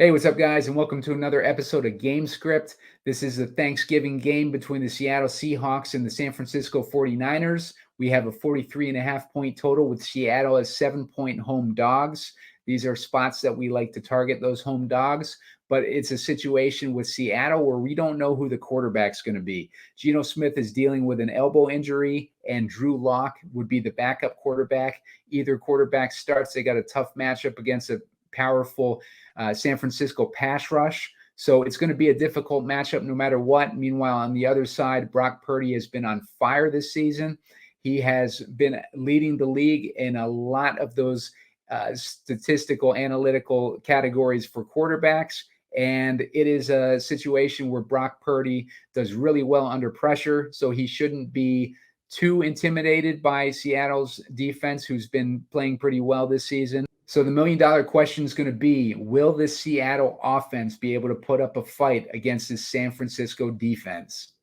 Hey, what's up, guys, and welcome to another episode of Game Script. This is the Thanksgiving game between the Seattle Seahawks and the San Francisco 49ers. We have a 43.5-point total with Seattle as 7-point home dogs. These are spots that we like to target those home dogs, but it's a situation with Seattle where we don't know who the quarterback's going to be. Geno Smith is dealing with an elbow injury, and Drew Lock would be the backup quarterback. Either quarterback starts. They got a tough matchup against a powerful San Francisco pass rush. So it's going to be a difficult matchup no matter what. Meanwhile, on the other side, Brock Purdy has been on fire this season. He has been leading the league in a lot of those statistical, analytical categories for quarterbacks. And it is a situation where Brock Purdy does really well under pressure. So he shouldn't be too intimidated by Seattle's defense, who's been playing pretty well this season. So the million-dollar question is going to be, will this Seattle offense be able to put up a fight against this San Francisco defense?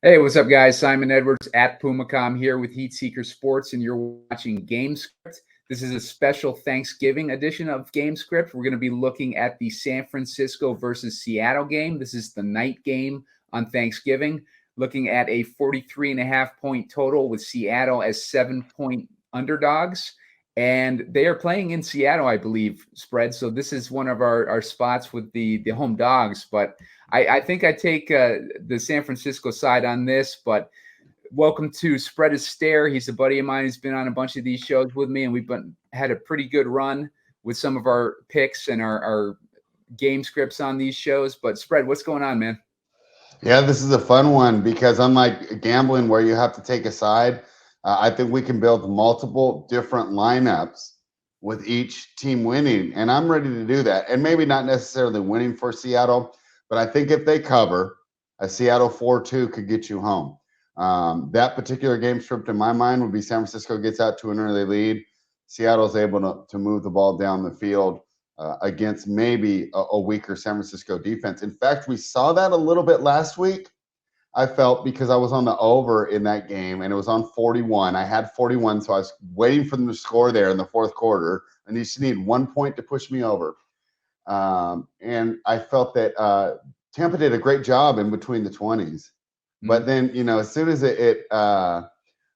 Hey, what's up, guys? Simon Edwards at Pumacom here with Heat Seeker Sports, and you're watching Game Script. This is a special Thanksgiving edition of Game Script. We're going to be looking at the San Francisco versus Seattle game. This is the night game on Thanksgiving, looking at a 43.5-point total with Seattle as 7-point underdogs. And they are playing in Seattle, I believe, Spread. So this is one of our spots with the home dogs. But I think I take the San Francisco side on this. But welcome to Spread Astaire. He's a buddy of mine who's been on a bunch of these shows with me, and we've had a pretty good run with some of our picks and our game scripts on these shows. But Spread, what's going on, man? Yeah, this is a fun one because unlike gambling where you have to take a side, I think we can build multiple different lineups with each team winning. And I'm ready to do that. And maybe not necessarily winning for Seattle, but I think if they cover, a Seattle 4-2 could get you home. That particular game script in my mind would be San Francisco gets out to an early lead. Seattle's able to move the ball down the field against maybe a weaker San Francisco defense. In fact, we saw that a little bit last week. I felt because I was on the over in that game and it was on 41. I had 41, so I was waiting for them to score there in the fourth quarter. And you just need 1 point to push me over. And I felt that Tampa did a great job in between the 20s. But then, as soon as it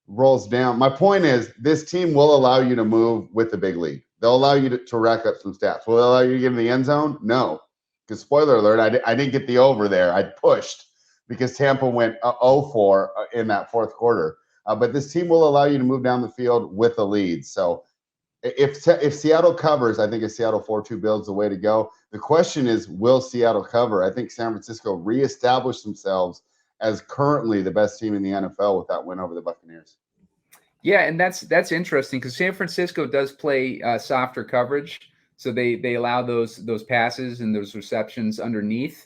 rolls down, my point is this team will allow you to move with the big lead. They'll allow you to rack up some stats. Will they allow you to get in the end zone? No. Because spoiler alert, I didn't get the over there. I pushed because Tampa went 0-4 in that fourth quarter. But this team will allow you to move down the field with a lead. So if Seattle covers, I think a Seattle 4-2 builds the way to go. The question is, will Seattle cover? I think San Francisco reestablished themselves as currently the best team in the NFL with that win over the Buccaneers. Yeah, and that's interesting because San Francisco does play softer coverage. So they allow those passes and those receptions underneath.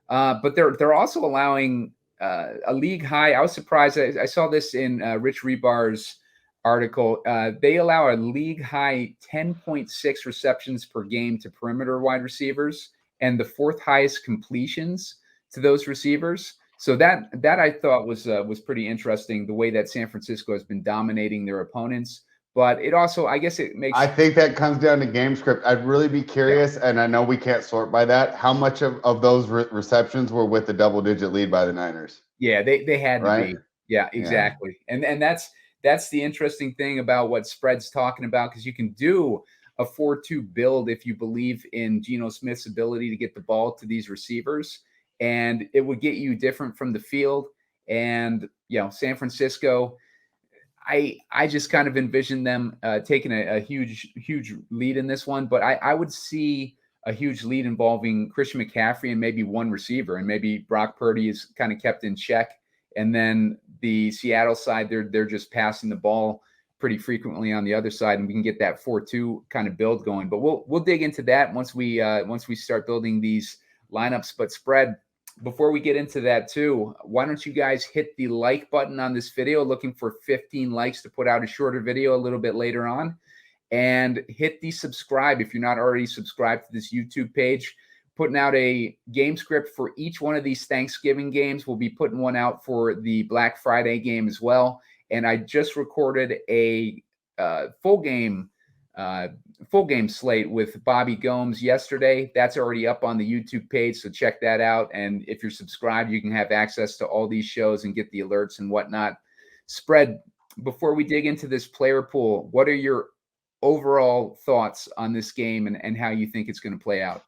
But they're also allowing a league high. I was surprised. I saw this in Rich Rebar's article. They allow a league high 10.6 receptions per game to perimeter wide receivers and the fourth highest completions to those receivers. So that I thought was pretty interesting, the way that San Francisco has been dominating their opponents. But it also, I guess it makes... I think that comes down to game script. I'd really be curious, and I know we can't sort by that, how much of those receptions were with the double-digit lead by the Niners? Yeah, they had to right? be. Yeah, exactly. Yeah. And that's the interesting thing about what Spread's talking about, because you can do a 4-2 build if you believe in Geno Smith's ability to get the ball to these receivers, and it would get you different from the field. And, San Francisco... I just kind of envision them taking a huge lead in this one, but I would see a huge lead involving Christian McCaffrey and maybe one receiver, and maybe Brock Purdy is kind of kept in check. And then the Seattle side, they're just passing the ball pretty frequently on the other side, and we can get that 4-2 kind of build going. But we'll dig into that once we start building these lineups. But Spread, before we get into that too, why don't you guys hit the like button on this video? Looking for 15 likes to put out a shorter video a little bit later on. And hit the subscribe if you're not already subscribed to this YouTube page. Putting out a game script for each one of these Thanksgiving games. We'll be putting one out for the Black Friday game as well. And I just recorded a full game slate with Bobby Gomes yesterday. That's already up on the YouTube page, so check that out. And if you're subscribed, you can have access to all these shows and get the alerts and whatnot. Spread, before we dig into this player pool, what are your overall thoughts on this game and how you think it's going to play out?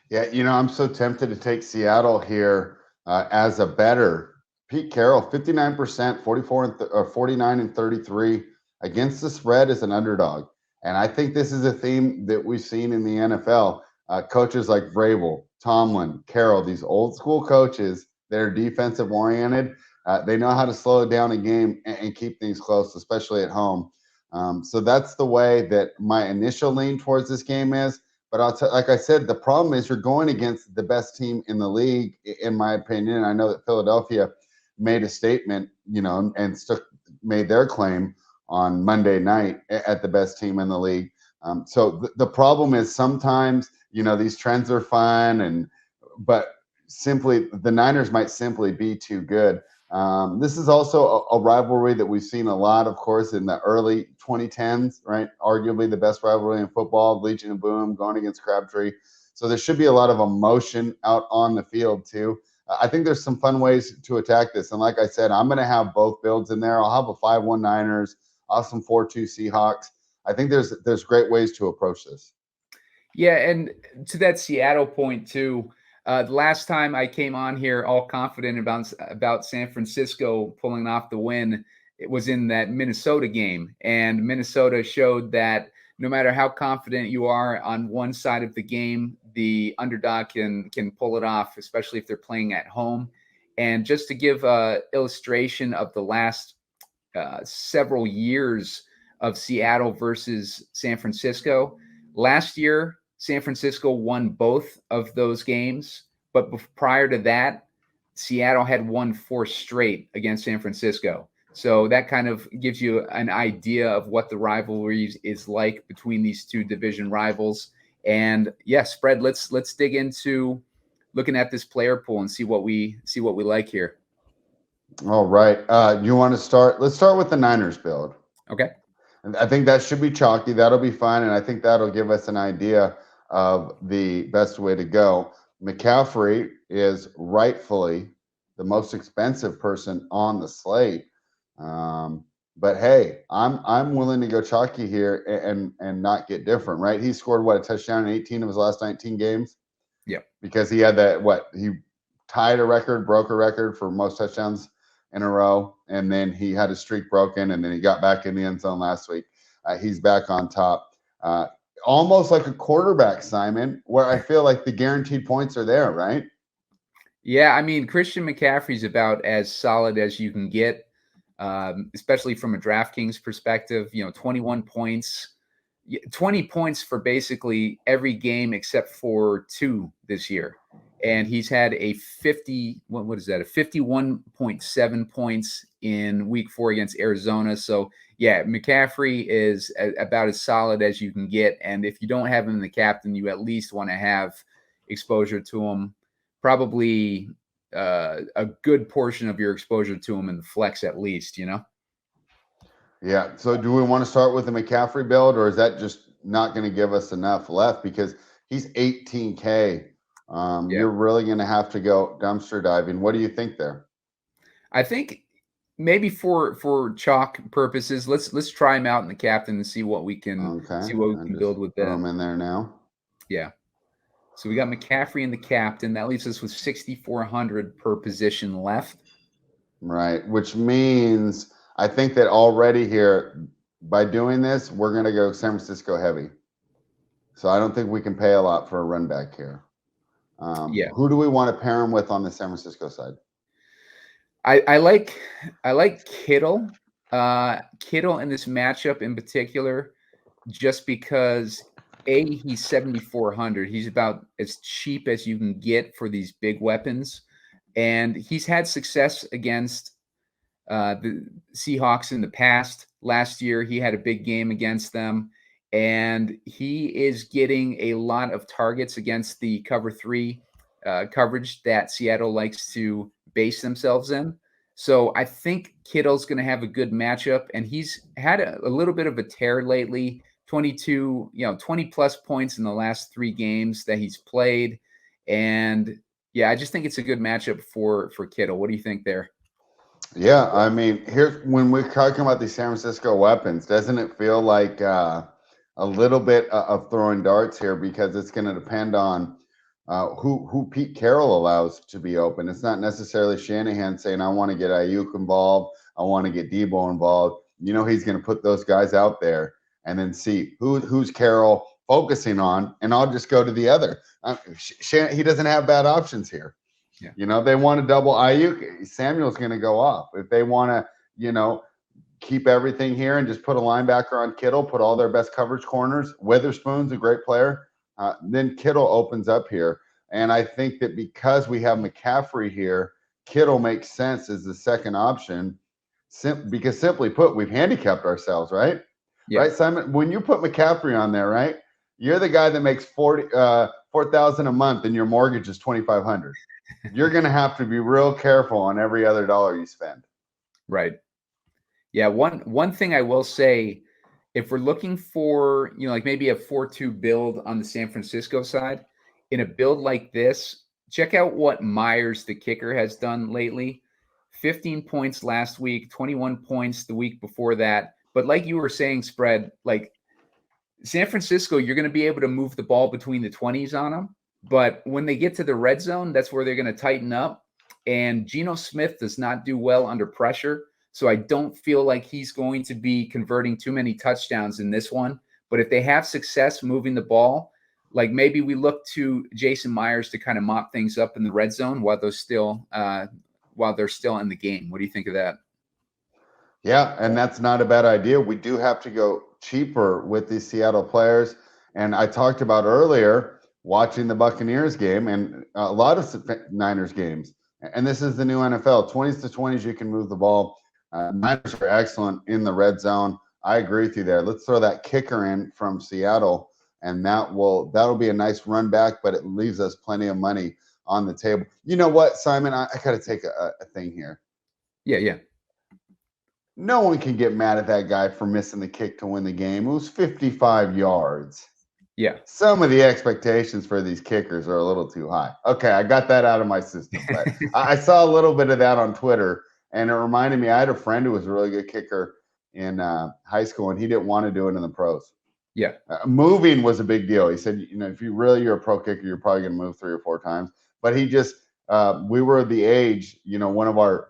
Yeah, I'm so tempted to take Seattle here as a better. Pete Carroll, 59%, 49 and 33 against the spread as an underdog. And I think this is a theme that we've seen in the NFL. Coaches like Vrabel, Tomlin, Carroll, these old school coaches that are defensive oriented, they know how to slow down a game and keep things close, especially at home. So that's the way that my initial lean towards this game is. But like I said, the problem is you're going against the best team in the league, in my opinion. I know that Philadelphia made a statement, and made their claim on Monday night at the best team in the league. So the problem is sometimes, these trends are fun, but simply the Niners might simply be too good. This is also a rivalry that we've seen a lot, of course, in the early 2010s, right? Arguably the best rivalry in football, Legion and Boom going against Crabtree. So there should be a lot of emotion out on the field too. I think there's some fun ways to attack this. And like I said, I'm going to have both builds in there. I'll have a 5-1 Niners, I'll have some 4-2 Seahawks. I think there's great ways to approach this. Yeah, and to that Seattle point too, the last time I came on here all confident about San Francisco pulling off the win, it was in that Minnesota game. And Minnesota showed that no matter how confident you are on one side of the game, the underdog can pull it off, especially if they're playing at home. And just to give an illustration of the last several years of Seattle versus San Francisco, last year, San Francisco won both of those games, but prior to that, Seattle had won 4 straight against San Francisco. So that kind of gives you an idea of what the rivalry is like between these two division rivals. And yeah, Spread, let's dig into looking at this player pool and see what we like here. All right. You want to start? Let's start with the Niners build. Okay. And I think that should be chalky. That'll be fine. And I think that'll give us an idea of the best way to go. McCaffrey is rightfully the most expensive person on the slate. But hey, I'm willing to go chalky here and not get different, right? He scored a touchdown in 18 of his last 19 games. Yep. Because he had he tied a record, broke a record for most touchdowns in a row, and then he had his streak broken, and then he got back in the end zone last week. He's back on top. Almost like a quarterback, Simon, where I feel like the guaranteed points are there, right? Yeah, I mean, Christian McCaffrey's about as solid as you can get, especially from a DraftKings perspective. 21 points, 20 points for basically every game except for 2 this year. And he's had a 51.7 points in week 4 against Arizona. So yeah, McCaffrey is about as solid as you can get. And if you don't have him in the captain, you at least want to have exposure to him. Probably a good portion of your exposure to him in the flex at least, Yeah. So do we want to start with the McCaffrey build, or is that just not going to give us enough left? Because he's 18K. You're really going to have to go dumpster diving. What do you think there? I think maybe for chalk purposes, let's try him out in the captain and see what we can build with that. Throw him in there now. Yeah. So we got McCaffrey in the captain. That leaves us with 6,400 per position left. Right, which means I think that already here, by doing this, we're going to go San Francisco heavy. So I don't think we can pay a lot for a run back here. Who do we want to pair him with on the San Francisco side? I like Kittle. Kittle in this matchup in particular, just because He's 7,400. He's about as cheap as you can get for these big weapons. And he's had success against the Seahawks in the past. Last year, he had a big game against them. And he is getting a lot of targets against the cover 3 coverage that Seattle likes to base themselves in. So I think Kittle's going to have a good matchup. And he's had a little bit of a tear lately. 20 plus points in the last 3 games that he's played. And yeah, I just think it's a good matchup for Kittle. What do you think there? Yeah, I mean, here's when we're talking about these San Francisco weapons, doesn't it feel like a little bit of throwing darts here, because it's going to depend on who Pete Carroll allows to be open. It's not necessarily Shanahan saying, I want to get Aiyuk involved, I want to get Deebo involved. He's going to put those guys out there and then see who's Carroll focusing on, and I'll just go to the other. He doesn't have bad options here. Yeah. They want to double Aiyuk, Samuel's going to go off. If they want to, keep everything here and just put a linebacker on Kittle, put all their best coverage corners, Witherspoon's a great player, then Kittle opens up here. And I think that because we have McCaffrey here, Kittle makes sense as the second option, because simply put, we've handicapped ourselves, right? Yeah. Right, Simon? When you put McCaffrey on there, right, you're the guy that makes $4,000 a month and your mortgage is $2,500. You're going to have to be real careful on every other dollar you spend. Right. Yeah. One thing I will say, if we're looking for, like maybe a 4-2 build on the San Francisco side, in a build like this, check out what Myers, the kicker, has done lately. 15 points last week, 21 points the week before that. But like you were saying, Spread, like San Francisco, you're going to be able to move the ball between the 20s on them. But when they get to the red zone, that's where they're going to tighten up. And Geno Smith does not do well under pressure. So I don't feel like he's going to be converting too many touchdowns in this one. But if they have success moving the ball, like maybe we look to Jason Myers to kind of mop things up in the red zone while they're still in the game. What do you think of that? Yeah, and that's not a bad idea. We do have to go cheaper with these Seattle players. And I talked about earlier watching the Buccaneers game and a lot of Niners games. And this is the new NFL. 20s to 20s, you can move the ball. Niners are excellent in the red zone. I agree with you there. Let's throw that kicker in from Seattle, and that'll be a nice run back, but it leaves us plenty of money on the table. You know what, Simon? I got to take a thing here. Yeah. No one can get mad at that guy for missing the kick to win the game. It was 55 yards. Yeah. Some of the expectations for these kickers are a little too high. Okay, I got that out of my system. But I saw a little bit of that on Twitter, and it reminded me, I had a friend who was a really good kicker in high school, and he didn't want to do it in the pros. Yeah. Moving was a big deal. He said, if you're a pro kicker, you're probably going to move 3 or 4 times. But he just, we were the age, one of our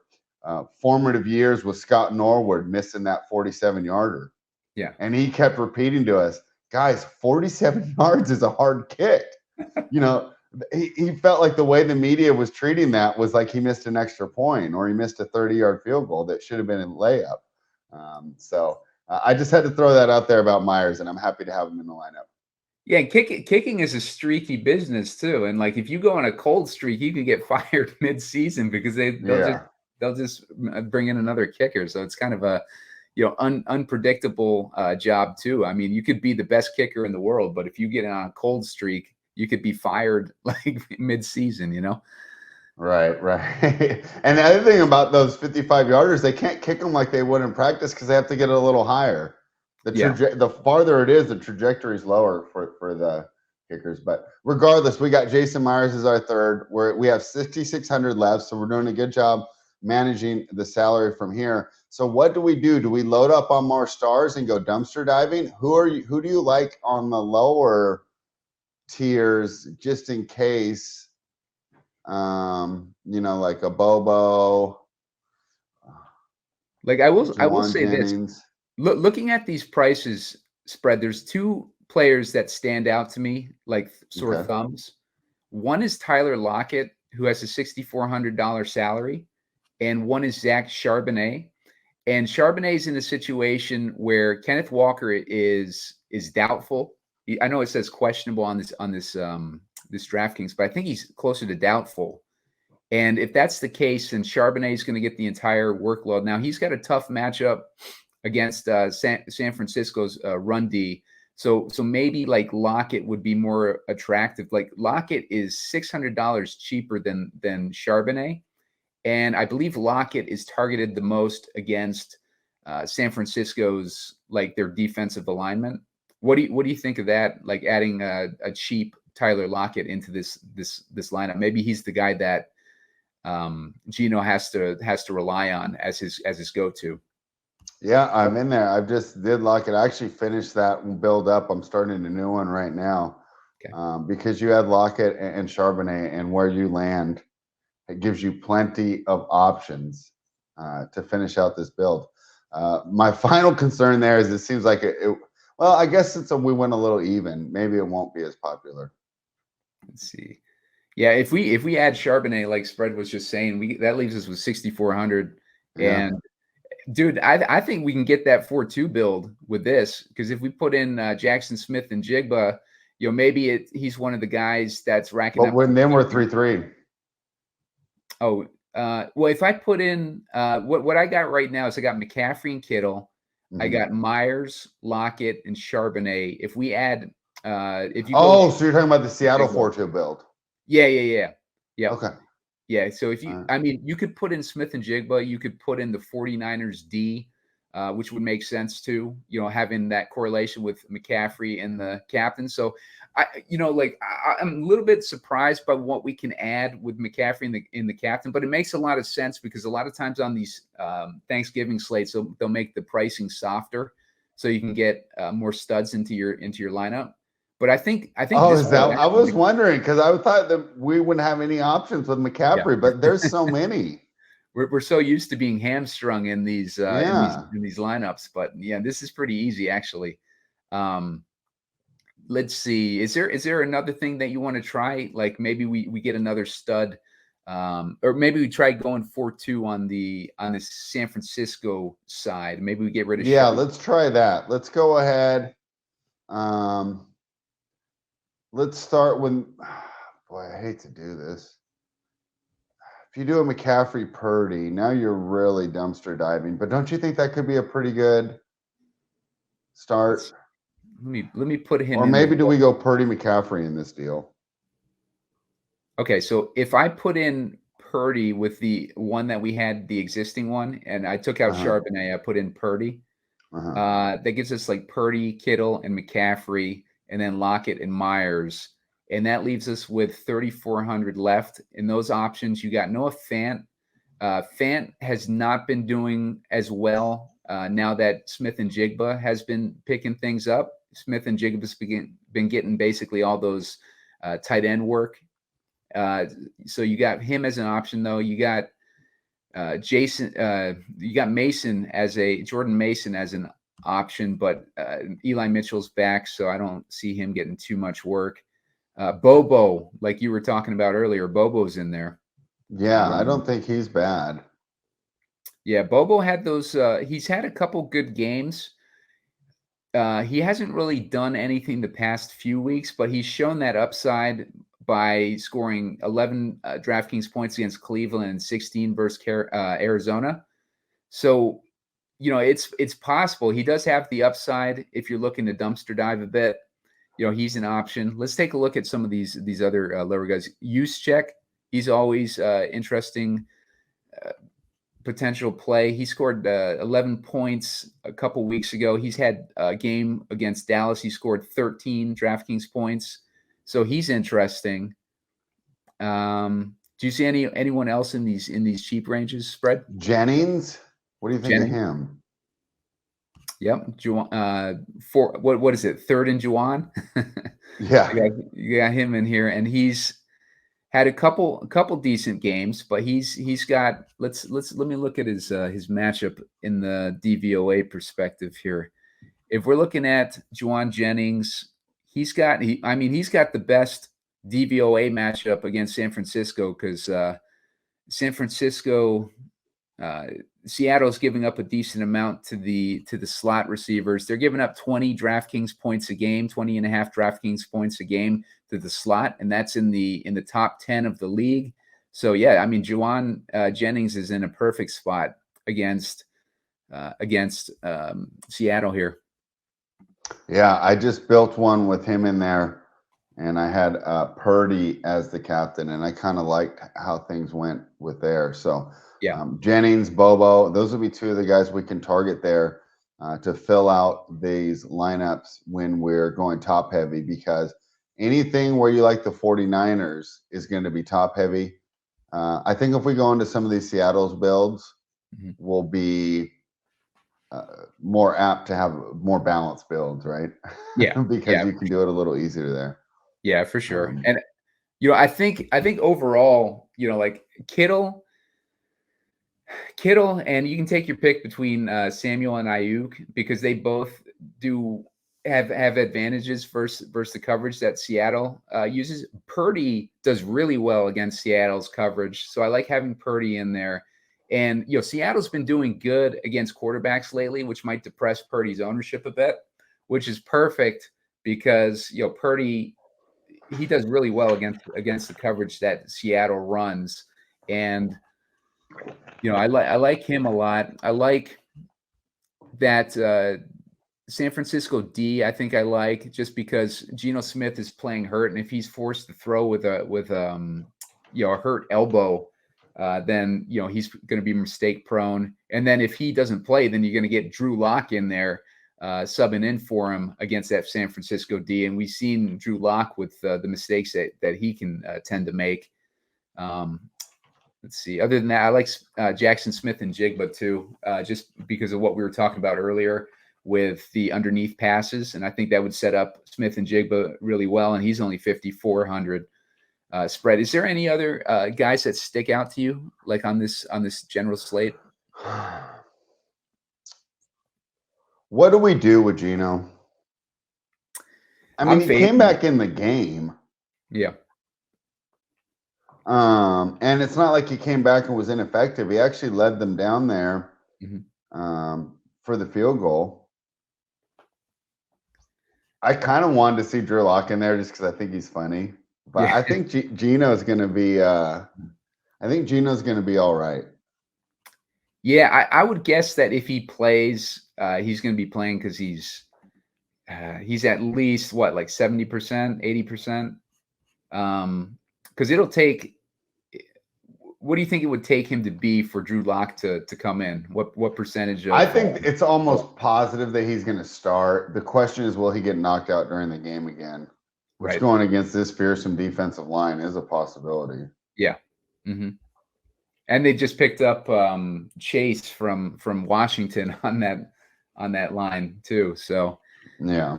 formative years was Scott Norwood missing that 47-yarder. Yeah. And he kept repeating to us, guys, 47 yards is a hard kick. He felt like the way the media was treating that was like he missed an extra point or he missed a 30-yard field goal that should have been a layup. So I just had to throw that out there about Myers, and I'm happy to have him in the lineup. Yeah, kicking is a streaky business too. And like if you go on a cold streak, you could get fired mid-season because they'll just bring in another kicker. So it's kind of a unpredictable job too. I mean, you could be the best kicker in the world, but if you get on a cold streak, you could be fired like mid-season, Right. And the other thing about those 55-yarders, they can't kick them like they would in practice because they have to get it a little higher. The farther it is, the trajectory is lower for the kickers. But regardless, we got Jason Myers as our third. We have 6,600 left, so we're doing a good job managing the salary from here. So what do we do? Do we load up on more stars and go dumpster diving? Who do you like on the lower tiers just in case? Like a Bobo. Like I will say this. Looking at these prices spread, there's 2 players that stand out to me, like sort of thumbs. One is Tyler Lockett, who has a $6,400 salary, and one is Zach Charbonnet. And Charbonnet's in a situation where Kenneth Walker is doubtful. I know it says questionable on this this DraftKings, but I think he's closer to doubtful. And if that's the case, then Charbonnet is going to get the entire workload. Now he's got a tough matchup against San Francisco's run D. So maybe like Lockett would be more attractive. Like Lockett is $600 cheaper than Charbonnet, and I believe Lockett is targeted the most against San Francisco's like their defensive alignment. What do you think of that? Like adding a cheap Tyler Lockett into this lineup. Maybe he's the guy that Geno has to rely on as his go-to. Yeah, I'm in there. I just did Lockett. I actually finished that build up. I'm starting a new one right now. Okay. Because you had Lockett and Charbonnet, and where you land, it gives you plenty of options to finish out this build. My final concern there is it seems like well, I guess we went a little even. Maybe it won't be as popular. Let's see. Yeah, if we add Charbonnet, like Spread was just saying, that leaves us with 6,400. Yeah. And dude, I think we can get that 4-2 build with this, because if we put in Jaxon Smith-Njigba, maybe he's one of the guys that's racking up. But then we're 3-3. Oh, well, if I put in what I got right now is I got McCaffrey and Kittle, I got Myers, Lockett, and Charbonnet. If we add, if you so you're talking about the Seattle 4-2 build? Yeah. Okay. Yeah. So if you, I mean, you could put in Smith-Njigba, you could put in the 49ers D, which would make sense too. Having that correlation with McCaffrey and the captain. So I'm a little bit surprised by what we can add with McCaffrey in the captain, but it makes a lot of sense because a lot of times on these Thanksgiving slates, they'll make the pricing softer so you can get more studs into your lineup. But I think. Oh, is that? I was wondering because I thought that we wouldn't have any options with McCaffrey, but there's so many. We're so used to being hamstrung in these in these lineups, but yeah, this is pretty easy actually. Let's see. Is there another thing that you want to try? Like maybe we get another stud, or maybe we try going 4-2 on the San Francisco side. Maybe we get rid of. Yeah, let's try that. Let's go ahead. Let's start with. Boy, I hate to do this. If you do a McCaffrey Purdy, now you're really dumpster diving. But don't you think that could be a pretty good start? Let me put him. Or maybe do we go Purdy McCaffrey in this deal? Okay, so if I put in Purdy with the one that we had, the existing one, and I took out Charbonnet, I put in Purdy. That gives us like Purdy, Kittle, and McCaffrey, and then Lockett and Myers. And that leaves us with 3,400 left. In those options, you got Noah Fant. Fant has not been doing as well now that Smith-Njigba has been picking things up. Smith-Njigba's been getting basically all those tight end work. So you got him as an option, though. You got you got Jordan Mason as an option, but Eli Mitchell's back, so I don't see him getting too much work. Bobo, like you were talking about earlier, Bobo's in there. Yeah, I don't think he's bad. Yeah, Bobo had those. He's had a couple good games. He hasn't really done anything the past few weeks, but he's shown that upside by scoring 11 DraftKings points against Cleveland and 16 versus Arizona. So, it's possible. He does have the upside if you're looking to dumpster dive a bit. He's an option. Let's take a look at some of these other lower guys. Juszczyk, he's always interesting potential play. He scored 11 points a couple weeks ago. He's had a game against Dallas. He scored 13 DraftKings points. So he's interesting. Do you see anyone else in these cheap ranges, Spread? Jennings? What do you think of him? Yep. What is it? Third and Juwan? Yeah. You got him in here, and he's had a couple decent games, but he's got let me look at his matchup in the DVOA perspective here. If we're looking at Juwan Jennings, he's got the best DVOA matchup against San Francisco because San Francisco Seattle's giving up a decent amount to the slot receivers. They're giving up 20 DraftKings points a game, 20 and a half DraftKings points a game to the slot, and that's in the top 10 of the league. So yeah, I mean, Juwan Jennings is in a perfect spot against Seattle here. Yeah, I just built one with him in there, and I had Purdy as the captain, and I kind of liked how things went with there. So yeah, Jennings, Bobo, those would be two of the guys we can target there to fill out these lineups when we're going top heavy, because anything where you like the 49ers is going to be top heavy. I think if we go into some of these Seattle's builds, we'll be more apt to have more balanced builds, right? Yeah, because you can do it a little easier there. Yeah, for sure. And I think overall, like Kittle, and you can take your pick between Samuel and Aiyuk, because they both do have advantages versus the coverage that Seattle uses. Purdy does really well against Seattle's coverage, so I like having Purdy in there. And Seattle's been doing good against quarterbacks lately, which might depress Purdy's ownership a bit, which is perfect because Purdy, he does really well against the coverage that Seattle runs. And I like him a lot. I like that San Francisco D. I think I like, just because Geno Smith is playing hurt, and if he's forced to throw with a hurt elbow, then he's going to be mistake prone. And then if he doesn't play, then you're going to get Drew Lock in there subbing in for him against that San Francisco D. And we've seen Drew Lock with the mistakes that he can tend to make. Let's see. Other than that, I like Jaxon Smith-Njigba too, just because of what we were talking about earlier with the underneath passes. And I think that would set up Smith-Njigba really well. And he's only 5,400 spread. Is there any other guys that stick out to you, like on this general slate? What do we do with Geno? I mean, he came back in the game. Yeah. And it's not like he came back and was ineffective. He actually led them down there for the field goal. I kind of wanted to see Drew Lock in there just because I think he's funny. But yeah. I think Geno's going to be I think Geno's going to be all right. Yeah, I would guess that if he plays, he's going to be playing because he's at least like 70%, 80%. Because it'll take. What do you think it would take him to be for Drew Lock to come in? What percentage of? I think it's almost positive that he's going to start. The question is, will he get knocked out during the game again? Which going against this fearsome defensive line is a possibility. Yeah. Mm-hmm. And they just picked up Chase from Washington on that line too. So yeah.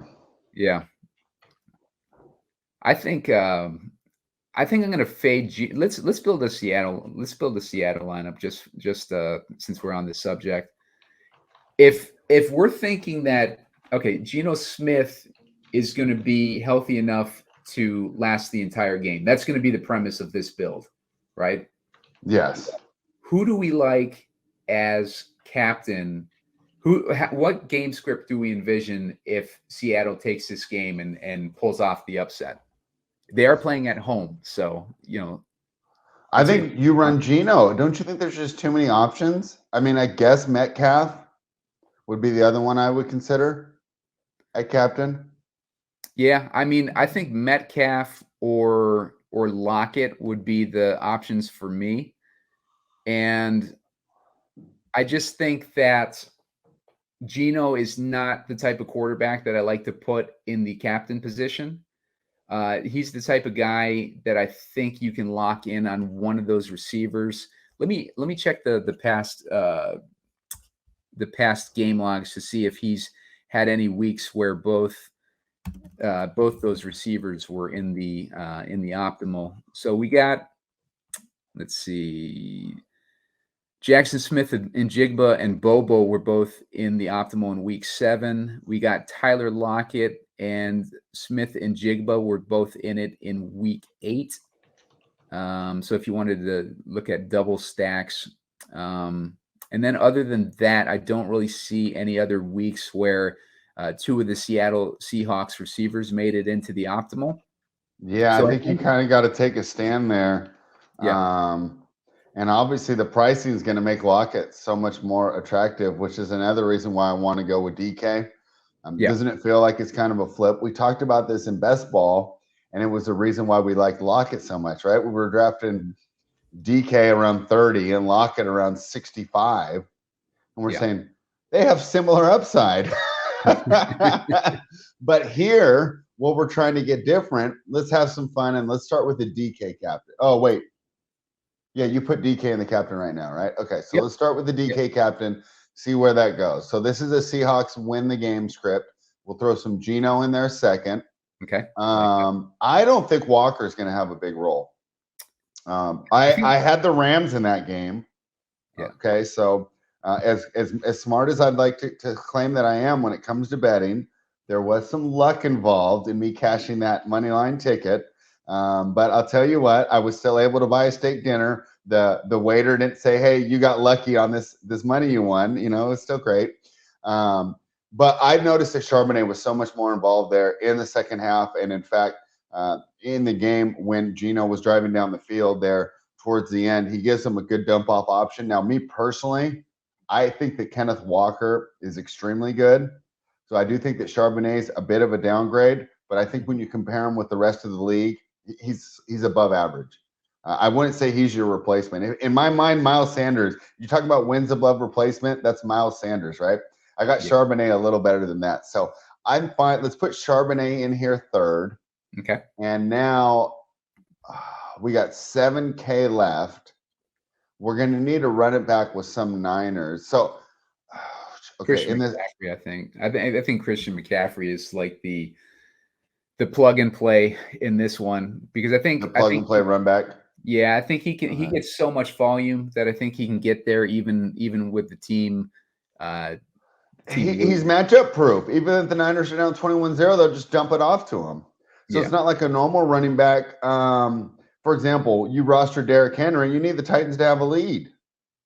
I think I'm going to fade. Let's build a Seattle. Let's build the Seattle lineup just since we're on this subject. If we're thinking that Geno Smith is going to be healthy enough to last the entire game, that's going to be the premise of this build, right? Yes. Who do we like as captain? What game script do we envision if Seattle takes this game and pulls off the upset? They are playing at home, so I think you run Geno. Don't you think there's just too many options? I mean, I guess Metcalf would be the other one I would consider at captain. Yeah, I mean, I think Metcalf or Lockett would be the options for me, and I just think that Geno is not the type of quarterback that I like to put in the captain position. He's the type of guy that I think you can lock in on one of those receivers. Let me check the past game logs to see if he's had any weeks where both those receivers were in the optimal. So we got, let's see, Jaxon Smith-Njigba and Bobo were both in the optimal in week 7. We got Tyler Lockett and Smith-Njigba were both in it in week 8. So if you wanted to look at double stacks, And then other than that, I don't really see any other weeks where two of the Seattle Seahawks receivers made it into the optimal. Yeah, So I think you kind of got to take a stand there. Yeah. And obviously the pricing is going to make Lockett so much more attractive, which is another reason why I want to go with DK. Yeah. Doesn't it feel like it's kind of a flip? We talked about this in best ball, and it was the reason why we liked Lockett so much, right? We were drafting DK around 30 and Lockett around 65. And we're saying they have similar upside. But here, what we're trying to get different, let's have some fun, and let's start with the DK captain. Oh, wait. Yeah, you put DK in the captain right now, right? Okay, so let's start with the DK captain, see where that goes. So this is a Seahawks win the game script. We'll throw some Geno in there second. Okay. I don't think Walker is going to have a big role. I had the Rams in that game. Yeah. Okay, so as smart as I'd like to claim that I am when it comes to betting, there was some luck involved in me cashing that money line ticket. But I'll tell you what, I was still able to buy a steak dinner. The waiter didn't say, "Hey, you got lucky on this money you won." You know, it's still great. But I noticed that Charbonnet was so much more involved there in the second half, and in fact, in the game when Geno was driving down the field there towards the end, he gives him a good dump off option. Now, me personally, I think that Kenneth Walker is extremely good. So I do think that Charbonnet's a bit of a downgrade, but I think when you compare him with the rest of the league, he's above average. I wouldn't say he's your replacement. In my mind, Miles Sanders, you talk about wins above replacement, that's Miles Sanders, right? I got Charbonnet a little better than that. So I'm fine. Let's put Charbonnet in here third. Okay. And now we got 7K left. We're going to need to run it back with some Niners. So, okay, Christian McCaffrey, I think Christian McCaffrey is like the plug and play in this one, because I think and play run back. Yeah, I think he can. He gets so much volume that I think he can get there even with the team. He's matchup proof. Even if the Niners are down 21-0, they'll just dump it off to him. So it's not like a normal running back. For example, you roster Derrick Henry, you need the Titans to have a lead.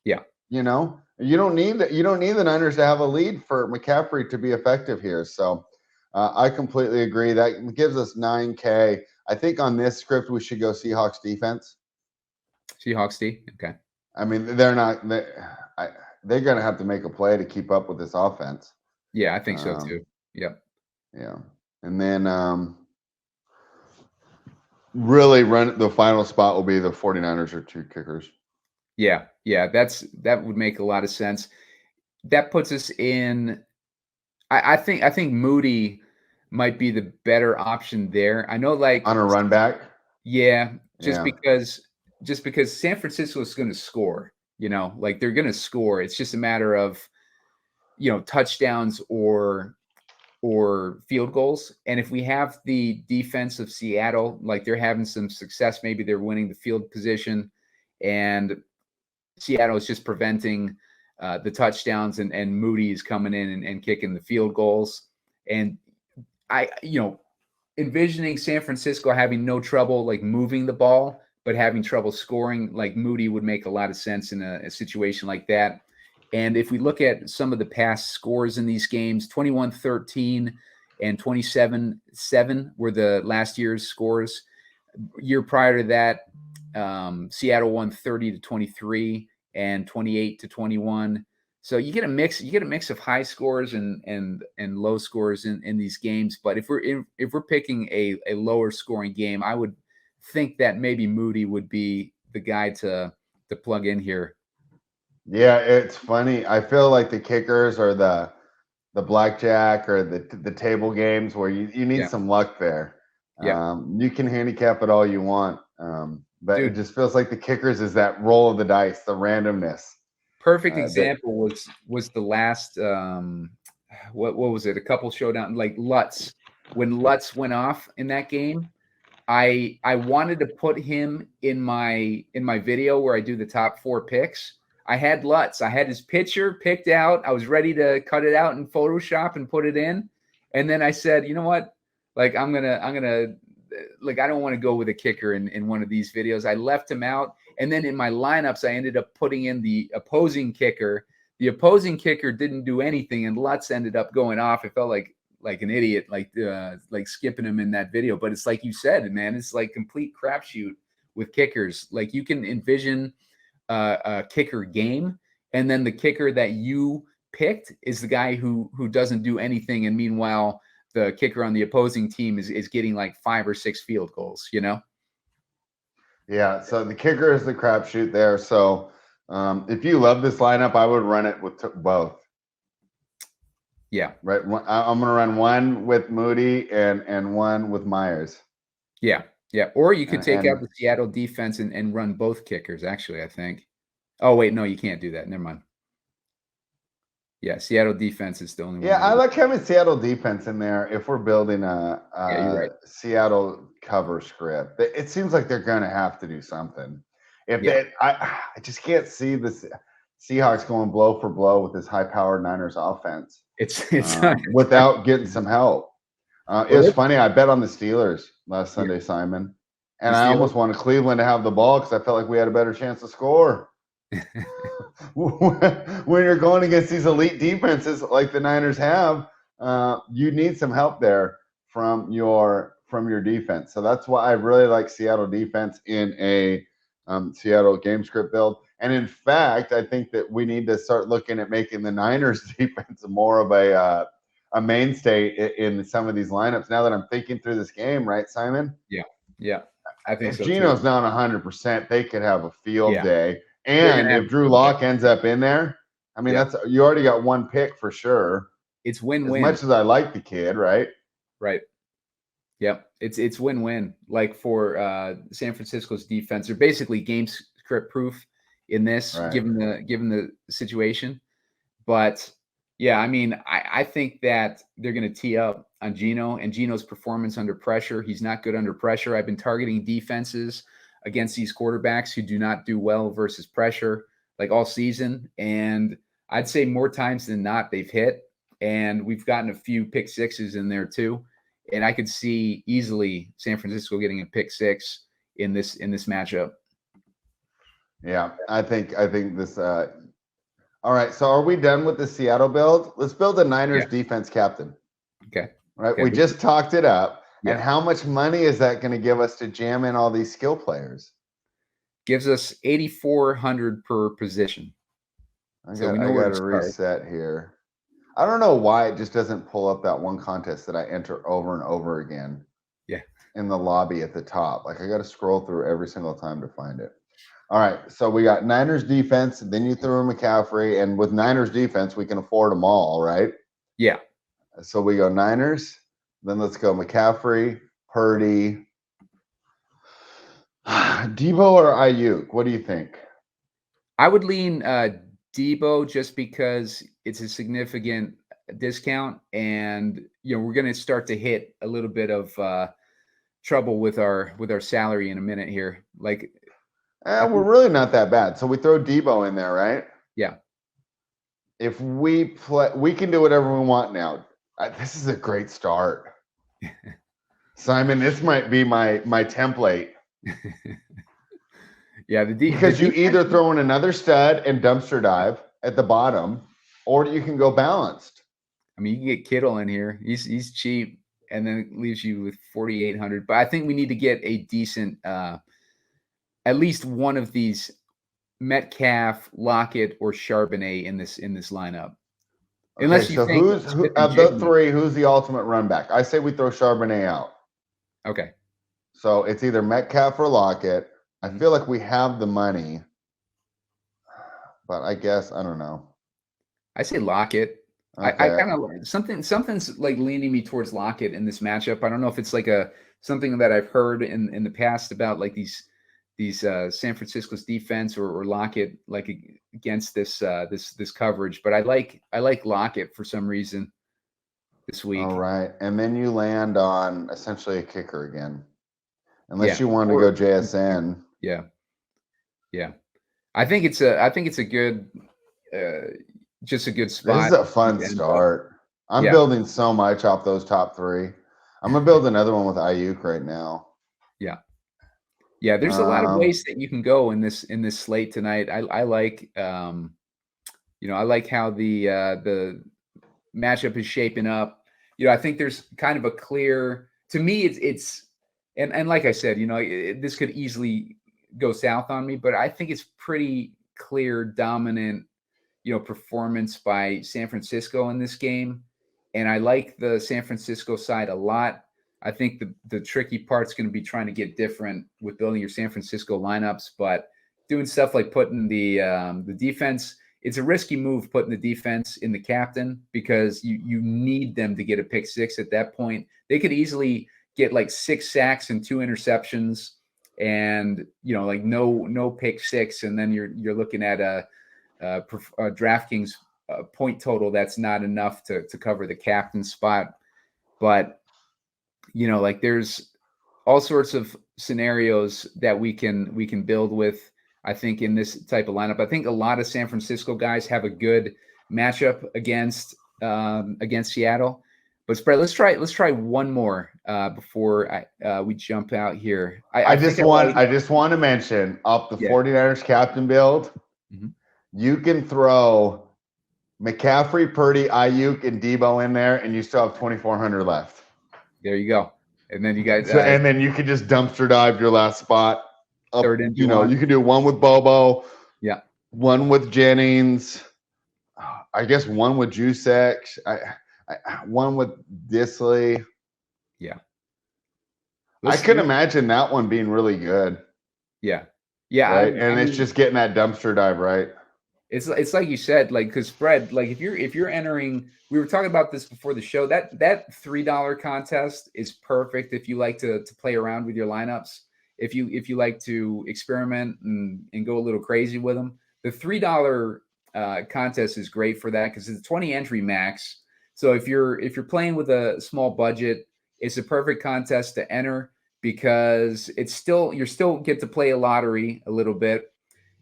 Yeah. You know, you don't need the Niners to have a lead for McCaffrey to be effective here. So I completely agree. That gives us 9K. I think on this script we should go Seahawks defense. Seahawks D. Okay. I mean, they're going to have to make a play to keep up with this offense. Yeah, I think so too. Yep. Yeah. And then really the final spot will be the 49ers or two kickers. Yeah. That would make a lot of sense. That puts us in. I think Moody might be the better option there. I know, like on a run back. Yeah, because San Francisco is going to score. You know, like they're going to score. It's just a matter of, touchdowns or field goals. And if we have the defense of Seattle, like they're having some success, maybe they're winning the field position, and Seattle is just preventing the touchdowns, and Moody is coming in and kicking the field goals. And envisioning San Francisco having no trouble like moving the ball, but having trouble scoring, like Moody would make a lot of sense in a situation like that. And if we look at some of the past scores in these games, 21-13 and 27-7 were the last year's scores. Year prior to that, Seattle won 30-23 and 28-21. So you get a mix. You get a mix of high scores and low scores in these games. But if we're picking a lower scoring game, I would think that maybe Moody would be the guy to plug in here. Yeah, it's funny. I feel like the kickers are the blackjack or the table games where you need some luck there. Yeah. You can handicap it all you want, but it just feels like the kickers is that roll of the dice, the randomness. Perfect example was the last what was it? A couple showdown, like Lutz. When Lutz went off in that game, I wanted to put him in my video where I do the top 4 picks. I had Lutz. I had his picture picked out. I was ready to cut it out in Photoshop and put it in. And then I said, you know what? Like I'm gonna like I don't want to go with a kicker in one of these videos. I left him out. And then in my lineups, I ended up putting in the opposing kicker the opposing kicker didn't do anything, and Lutz ended up going off. It felt like an idiot, like skipping him in that video. But it's like you said, man, it's like complete crapshoot with kickers. Like you can envision a kicker game, and then the kicker that you picked is the guy who doesn't do anything, and meanwhile the kicker on the opposing team is getting like 5 or 6 field goals, you know? Yeah, so the kicker is the crapshoot there. So if you love this lineup, I would run it with both. Yeah. Right. I'm going to run one with Moody and one with Myers. Yeah. Yeah. Or you could take out the Seattle defense and run both kickers, actually, I think. Oh, wait, no, you can't do that. Never mind. Yeah, Seattle defense is the only one. Yeah, I like having Seattle defense in there if we're building a you're right. Seattle cover script. It seems like they're going to have to do something. I just can't see the Seahawks going blow for blow with this high-powered Niners offense. It's without getting some help. It was funny. I bet on the Steelers last Sunday, Simon, and I almost wanted Cleveland to have the ball because I felt like we had a better chance to score. When you're going against these elite defenses like the Niners have, you need some help there from your defense. So that's why I really like Seattle defense in a Seattle game script build. And in fact, I think that we need to start looking at making the Niners defense more of a mainstay in some of these lineups. Now that I'm thinking through this game, right, Simon? Yeah. I think if so Geno's too. not 100%, they could have a field day. And if Drew Lock ends up in there, I mean, you already got one pick for sure. It's win-win. As much as I like the kid, right? Right. Yep. It's win-win. Like for San Francisco's defense, they're basically game script proof in this, given the situation. But yeah, I mean, I think that they're going to tee up on Geno and Geno's performance under pressure. He's not good under pressure. I've been targeting defenses against these quarterbacks who do not do well versus pressure like all season. And I'd say more times than not, they've hit. And we've gotten a few pick sixes in there too. And I could see easily San Francisco getting a pick 6 in this matchup. Yeah, I think this. All right, so are we done with the Seattle build? Let's build a Niners defense captain. Okay. Right, okay. We just talked it up. Yeah. And how much money is that going to give us to jam in all these skill players? Gives us 8,400 per position. I got to reset here. I don't know why it just doesn't pull up that one contest that I enter over and over again. Yeah. In the lobby at the top. Like I got to scroll through every single time to find it. All right, so we got Niners defense, then you threw in McCaffrey, and with Niners defense, we can afford them all, right? Yeah. So we go Niners, then let's go McCaffrey, Purdy, Deebo or Aiyuk. What do you think? I would lean Deebo just because it's a significant discount, and we're going to start to hit a little bit of trouble with our salary in a minute here. Like. We're really not that bad. So we throw Deebo in there, right? Yeah. If we play, we can do whatever we want now. This is a great start. Simon, this might be my template. Yeah, because you either throw in another stud and dumpster dive at the bottom, or you can go balanced. I mean, you can get Kittle in here. He's cheap, and then it leaves you with 4,800. But I think we need to get a decent at least one of these Metcalf, Lockett, or Charbonnet in this lineup. Unless you think who of the three, who's the ultimate run back? I say we throw Charbonnet out. Okay. So it's either Metcalf or Lockett. I feel like we have the money, but I guess I don't know. I say Lockett. Okay. I kind of something's like leaning me towards Lockett in this matchup. I don't know if it's like something that I've heard in the past about like these San Francisco's defense or Lockett like against this coverage, but I like Lockett for some reason this week. All right, and then you land on essentially a kicker again, unless you want to go JSN. Yeah. I think it's a good, just a good spot. This is a fun start. I'm building so much off those top 3. I'm gonna build another one with Aiyuk right now. Yeah, there's a lot of ways that you can go in this slate tonight. I like I like how the matchup is shaping up. I think there's kind of a clear, to me, and like I said, this could easily go south on me, but I think it's pretty clear dominant, performance by San Francisco in this game. And I like the San Francisco side a lot. I think the tricky part's going to be trying to get different with building your San Francisco lineups, but doing stuff like putting the defense, it's a risky move putting the defense in the captain because you need them to get a pick six at that point. They could easily get like 6 sacks and 2 interceptions and, like no pick six. And then you're looking at a DraftKings point total that's not enough to cover the captain spot. But, like there's all sorts of scenarios that we can build with, I think, in this type of lineup. I think a lot of San Francisco guys have a good matchup against Seattle. But Spread, let's try one more before we jump out here. I just want to mention up the 49ers captain build. Mm-hmm. You can throw McCaffrey, Purdy, Aiyuk, and Deebo in there, and you still have 2,400 left. There you go. And then you guys, and then you can just dumpster dive your last spot. Third and you can do one with Bobo. Yeah. One with Jennings. I guess one with Juszczyk. One with Disley. Yeah. I could imagine that one being really good. Yeah. Yeah. Right? And it's just getting that dumpster dive right. It's like you said, like, because Spread, like if you're entering, we were talking about this before the show, that $3 contest is perfect if you like to play around with your lineups. If you like to experiment and go a little crazy with them, the $3 contest is great for that because it's a 20 entry max. So if you're playing with a small budget, it's a perfect contest to enter because you still get to play a lottery a little bit.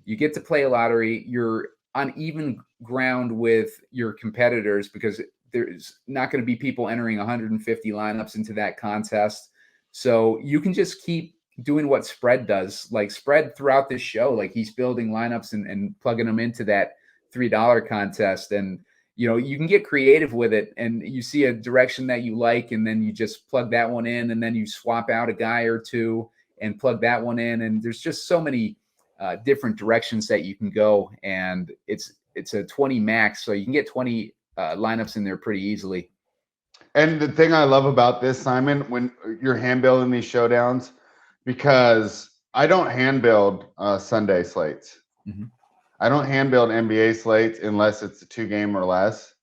You get to play a lottery. You're on even ground with your competitors because there's not going to be people entering 150 lineups into that contest. So you can just keep doing what Spread does. Like Spread throughout this show, like he's building lineups and plugging them into that $3 contest. And, you can get creative with it and you see a direction that you like, and then you just plug that one in and then you swap out a guy or two and plug that one in. And there's just so many different directions that you can go. And it's a 20 max. So you can get 20 lineups in there pretty easily. And the thing I love about this, Simon, when you're hand building these showdowns, because I don't hand build Sunday slates. Mm-hmm. I don't hand build NBA slates unless it's a 2-game or less,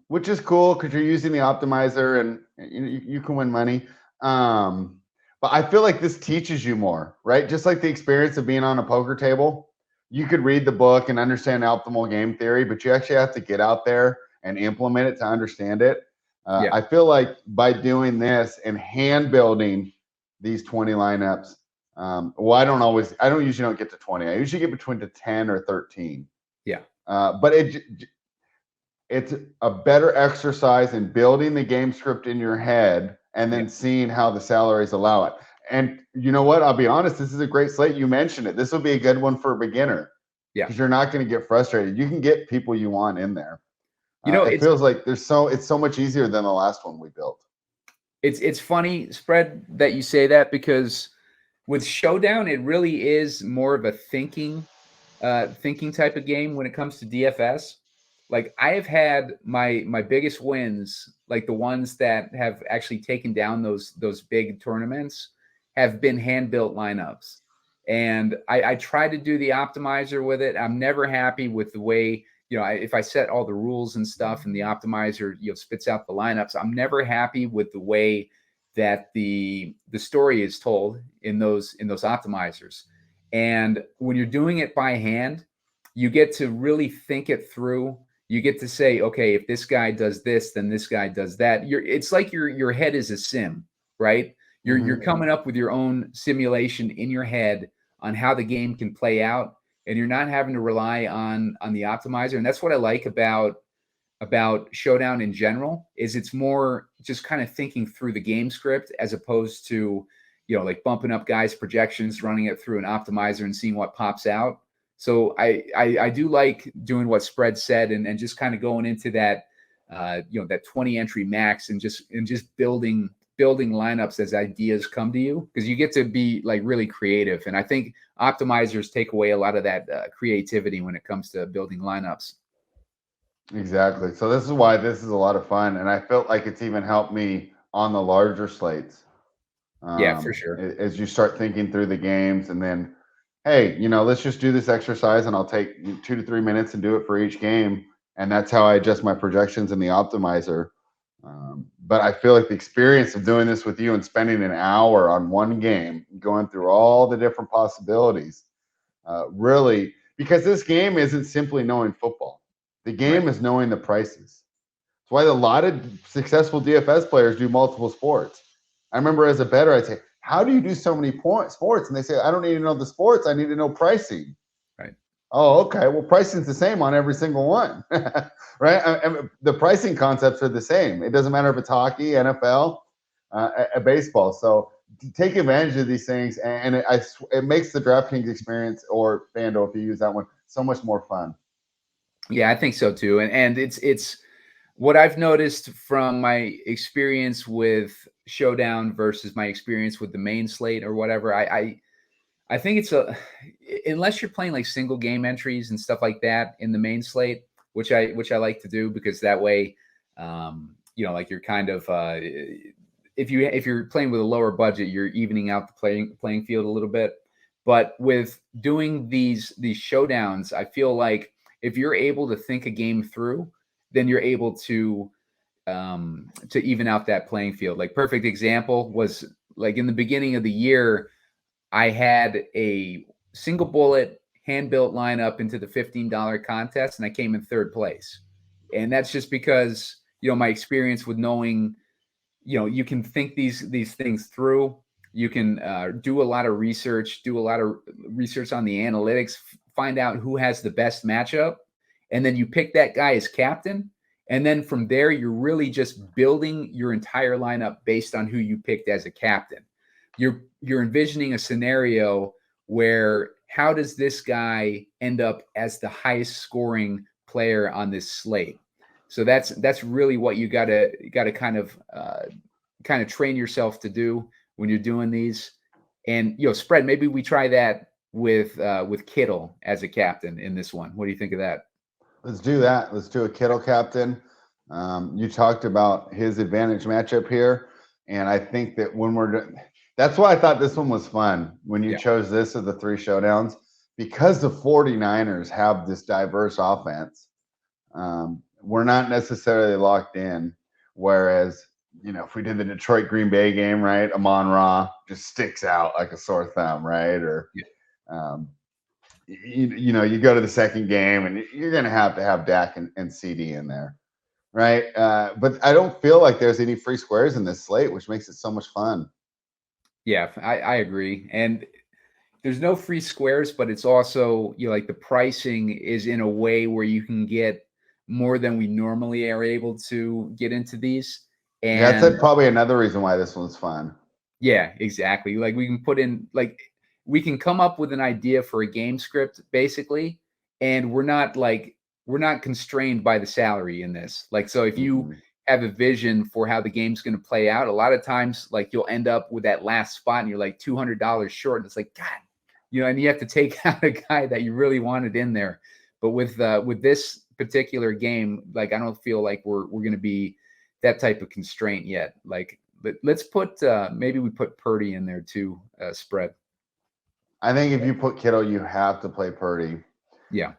which is cool because you're using the optimizer and you can win money. But I feel like this teaches you more, right? Just like the experience of being on a poker table, you could read the book and understand optimal game theory, but you actually have to get out there and implement it to understand it. I feel like by doing this and hand building these 20 lineups, I usually don't get to 20. I usually get between to 10 or 13. Yeah. But it's a better exercise in building the game script in your head and then seeing how the salaries allow it. And you know what? I'll be honest, this is a great slate. You mentioned it. This will be a good one for a beginner. Yeah. Because you're not going to get frustrated. You can get people you want in there. It feels like it's so much easier than the last one we built. It's funny, Spread, that you say that because with Showdown, it really is more of a thinking type of game when it comes to DFS. Like I have had my biggest wins, like the ones that have actually taken down those big tournaments, have been hand-built lineups. And I try to do the optimizer with it. I'm never happy with the way, if I set all the rules and stuff and the optimizer, spits out the lineups, I'm never happy with the way that the story is told in those optimizers. And when you're doing it by hand, you get to really think it through. You get to say, okay, if this guy does this, then this guy does that. It's like your head is a sim, right? You're coming up with your own simulation in your head on how the game can play out, and you're not having to rely on the optimizer. And that's what I like about Showdown in general, is it's more just kind of thinking through the game script as opposed to, like bumping up guys' projections, running it through an optimizer and seeing what pops out. So I do like doing what Spread said and just kind of going into that, that 20 entry max and just building lineups as ideas come to you, because you get to be like really creative. And I think optimizers take away a lot of that creativity when it comes to building lineups. Exactly. So this is why this is a lot of fun, and I felt like it's even helped me on the larger slates. Yeah, for sure. As you start thinking through the games, and then, hey, let's just do this exercise, and I'll take 2 to 3 minutes and do it for each game, and that's how I adjust my projections in the optimizer. But I feel like the experience of doing this with you and spending an hour on one game, going through all the different possibilities, really, because this game isn't simply knowing football. The game is knowing the prices. That's why a lot of successful DFS players do multiple sports. I remember as a bettor, I'd say, how do you do so many sports? And they say, I don't need to know the sports. I need to know pricing. Right. Oh, okay. Well, pricing's the same on every single one, right? The pricing concepts are the same. It doesn't matter if it's hockey, NFL, baseball. So take advantage of these things, and it makes the DraftKings experience, or FanDuel if you use that one, so much more fun. Yeah, I think so too. And it's what I've noticed from my experience with Showdown versus my experience with the main slate or whatever. I think it's unless you're playing like single game entries and stuff like that in the main slate, which I like to do, because that way, like you're kind of if you're playing with a lower budget, you're evening out the playing field a little bit. But with doing these showdowns, I feel like if you're able to think a game through, then you're able to even out that playing field. Like, perfect example was like in the beginning of the year, I had a single bullet hand-built lineup into the $15 contest, and I came in third place. And that's just because, my experience with knowing, you can think these things through. You can do a lot of research on the analytics, find out who has the best matchup, and then you pick that guy as captain. And then from there, you're really just building your entire lineup based on who you picked as a captain. You're envisioning a scenario where, how does this guy end up as the highest scoring player on this slate? So that's really what you gotta kind of train yourself to do when you're doing these. And Spread, maybe we try that with Kittle as a captain in this one. What do you think of that? Let's do that. Let's do a Kittle captain. You talked about his advantage matchup here, and I think that when that's why I thought this one was fun when you chose this of the 3 showdowns, because the 49ers have this diverse offense. We're not necessarily locked in, whereas, if we did the Detroit Green Bay game, right, Amon-Ra just sticks out like a sore thumb, right? Or you go to the second game and you're going to have Dak and CD in there, right? But I don't feel like there's any free squares in this slate, which makes it so much fun. Yeah, I agree. And there's no free squares, but it's also, like the pricing is in a way where you can get more than we normally are able to get into these. And that's probably another reason why this one's fun. Yeah, exactly. Like, we can put in, like, we can come up with an idea for a game script, basically, and we're not constrained by the salary in this. Like, so if you have a vision for how the game's going to play out, a lot of times, like, you'll end up with that last spot and you're like $200 short, and it's like, God, and you have to take out a guy that you really wanted in there. But with this particular game, like, I don't feel like we're going to be that type of constraint yet. Like, let's put maybe we put Purdy in there too, Spread. I think if you put Kittle, you have to play Purdy. Yeah.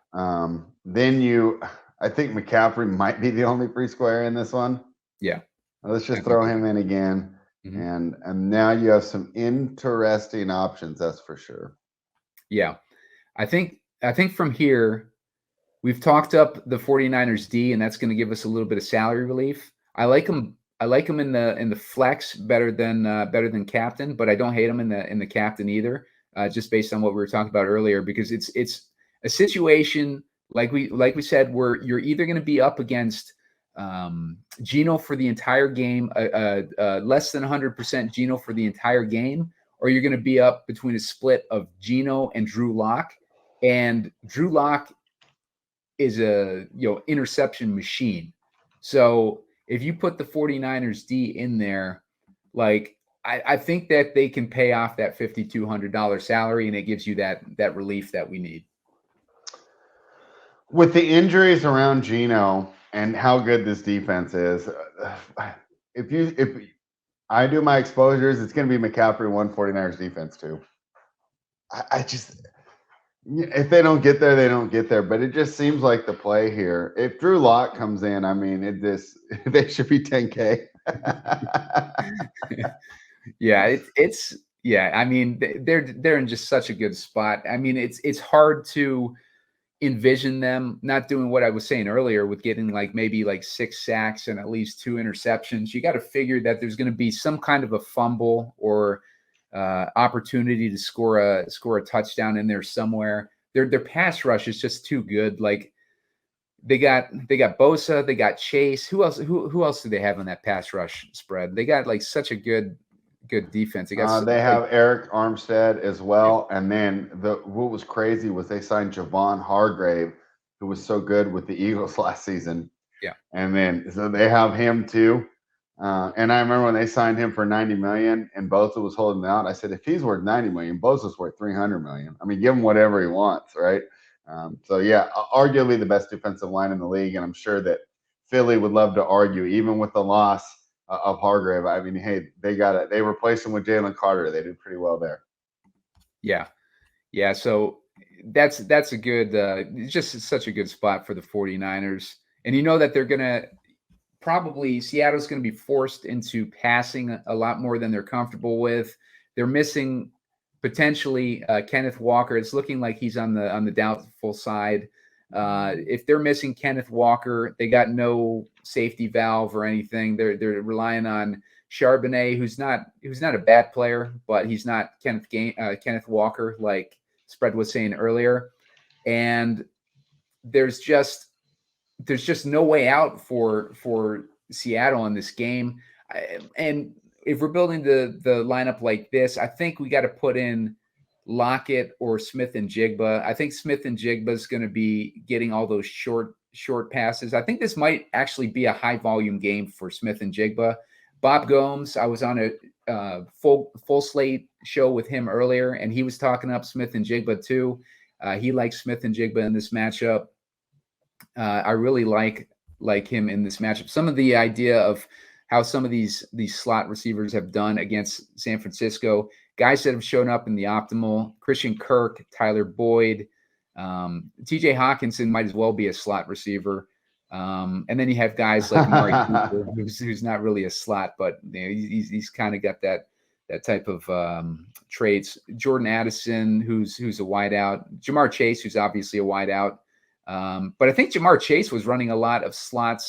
Then I think McCaffrey might be the only free square in this one. Yeah. Let's just throw him in again. Mm-hmm. And now you have some interesting options, that's for sure. Yeah. I think from here, we've talked up the 49ers D, and that's going to give us a little bit of salary relief. I like him in the flex better than captain, but I don't hate him in the captain either. Just based on what we were talking about earlier, because it's a situation like we said, where you're either going to be up against Geno for the entire game, less than 100% Geno for the entire game, or you're going to be up between a split of Geno and Drew Lock. And Drew Lock is a interception machine. So if you put the 49ers D in there, like I think that they can pay off that $5,200 salary, and it gives you that relief that we need. With the injuries around Geno and how good this defense is, if I do my exposures, it's going to be McCaffrey 149ers defense too. I just, if they don't get there, they don't get there. But it just seems like the play here. If Drew Lock comes in, I mean, they should be 10K. Yeah, yeah. I mean, they're in just such a good spot. I mean, it's hard to envision them not doing what I was saying earlier with getting maybe 6 sacks and at least 2 interceptions. You got to figure that there's going to be some kind of a fumble or opportunity to score a touchdown in there somewhere. Their pass rush is just too good. Like they got Bosa, they got Chase. Who else do they have on that pass rush spread? They got such a good defense. They have Eric Armstead as well. Yeah. And then what was crazy was they signed Javon Hargrave, who was so good with the Eagles last season. Yeah. And then so they have him too. And I remember when they signed him for $90 million and Bosa was holding out, I said, if he's worth $90 million, Bosa's worth $300 million. I mean, give him whatever he wants, right? So yeah, arguably the best defensive line in the league. And I'm sure that Philly would love to argue, even with the loss of Hargrave. I mean, hey, they replaced him with Jalen Carter. They did pretty well there. Yeah. So that's a good, just such a good spot for the 49ers. And you know that they're going to probably, Seattle's going to be forced into passing a lot more than they're comfortable with. They're missing potentially Kenneth Walker. It's looking like he's on the doubtful side. If they're missing Kenneth Walker, they got no safety valve or anything. They're relying on Charbonnet, who's not a bad player, but he's not Kenneth Walker, like Spread was saying earlier. And there's just no way out for Seattle in this game. And if we're building the lineup like this, I think we got to put in Lockett or Smith-Njigba. I think Smith-Njigba is going to be getting all those short passes. I think this might actually be a high volume game for Smith-Njigba. Bob Gomes, I was on a full slate show with him earlier, and he was talking up Smith-Njigba too. He likes Smith-Njigba in this matchup. I really like him in this matchup. Some of the idea of how some of these slot receivers have done against San Francisco, guys that have shown up in the optimal: Christian Kirk, Tyler Boyd, TJ Hawkinson might as well be a slot receiver. And then you have guys like Amari Cooper, who's not really a slot, but he's kind of got that type of traits. Jordan Addison, who's a wideout. Jamar Chase, who's obviously a wideout. But I think Jamar Chase was running a lot of slot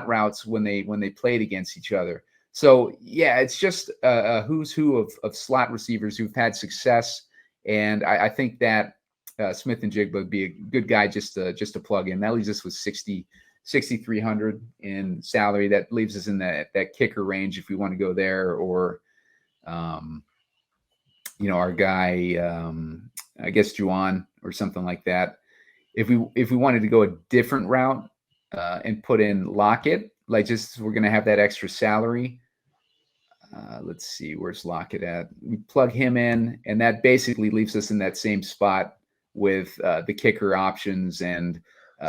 routes when they played against each other. So yeah, it's just a who's who of slot receivers who've had success, and I think that Smith-Njigba would be a good guy just to plug in. That leaves us with 6,300 in salary. That leaves us in that kicker range if we want to go there, or our guy, I guess Juwan or something like that. If we wanted to go a different route and put in Lockett, we're going to have that extra salary. Let's see, where's Lockett at? We plug him in, and that basically leaves us in that same spot with the kicker options. And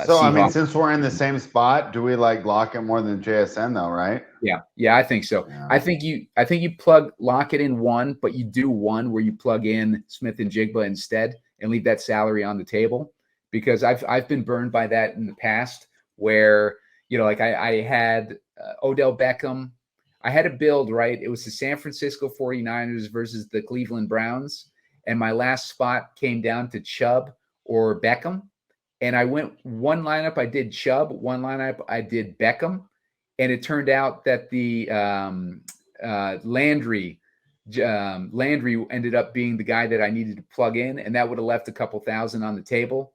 so, I mean, since we're in the same spot, do we like Lockett more than JSN though, right? Yeah, I think so. Yeah. I think you plug Lockett in one, but you do one where you plug in Smith-Njigba instead and leave that salary on the table. Because I've been burned by that in the past, where I had Odell Beckham. I had a build, right? It was the San Francisco 49ers versus the Cleveland Browns, and my last spot came down to Chubb or Beckham. And I went one lineup, I did Chubb, one lineup I did Beckham, and it turned out that the Landry ended up being the guy that I needed to plug in, and that would have left a couple thousand on the table.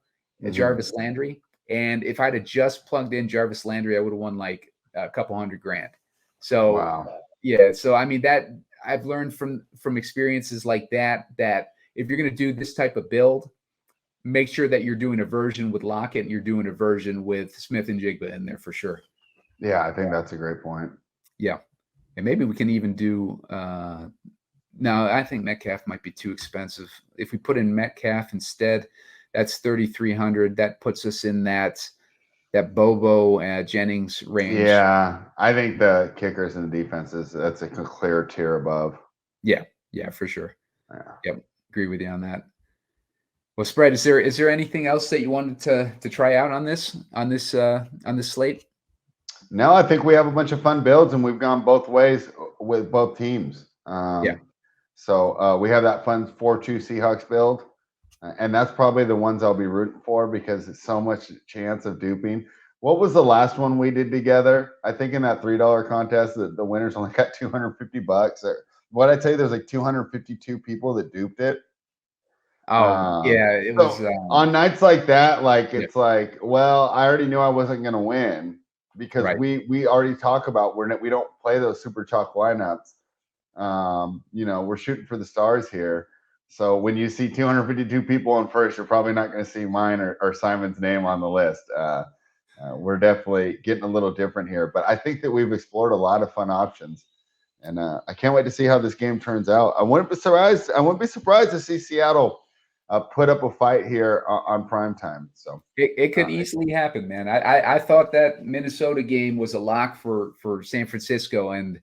Jarvis Landry. And if I'd have just plugged in Jarvis Landry, I would have won like a couple $100,000. So wow. Yeah. So I mean, that I've learned from experiences like that if you're going to do this type of build, make sure that you're doing a version with Lockett and you're doing a version with Smith-Njigba in there for sure. Yeah, I think that's a great point. Yeah. And maybe we can even do no, I think Metcalf might be too expensive. If we put in Metcalf instead, that's 3,300. That puts us in that Bobo Jennings range. Yeah, I think the kickers and the defenses, that's a clear tier above. Yeah, for sure. Yeah. Yep, agree with you on that. Well, Spread, is there anything else that you wanted to try out on this slate? No, I think we have a bunch of fun builds, and we've gone both ways with both teams. So we have that fun 4-2 Seahawks build, and that's probably the ones I'll be rooting for because it's so much chance of duping. What was the last one we did together? I think in that $3 contest, the winners only got $250. Or what I tell you, there's like 252 people that duped it. Oh, yeah, it was on nights like that. Like it's like, well, I already knew I wasn't going to win because we already talk about we don't play those super chalk lineups. We're shooting for the stars here. So when you see 252 people on first, you're probably not going to see mine or Simon's name on the list. We're definitely getting a little different here, but I think that we've explored a lot of fun options, and I can't wait to see how this game turns out. I wouldn't be surprised to see Seattle put up a fight here on prime time. So it could easily happen, man. I thought that Minnesota game was a lock for San Francisco, and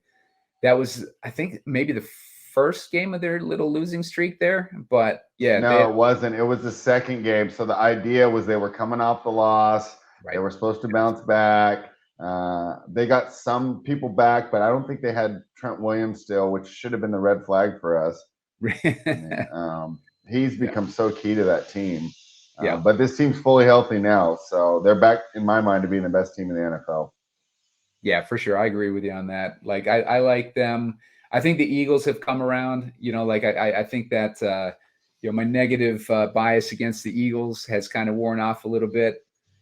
that was, I think, maybe the first game of their little losing streak there. But yeah, no, it wasn't. It was the second game. So the idea was they were coming off the loss. They were supposed to bounce back. They got some people back, but I don't think they had Trent Williams still, which should have been the red flag for us. He's become so key to that team. But this team's fully healthy now. So they're back, in my mind, to being the best team in the NFL. Yeah, for sure. I agree with you on that. Like, I like them. I think the Eagles have come around. I think that, my negative bias against the Eagles has kind of worn off a little bit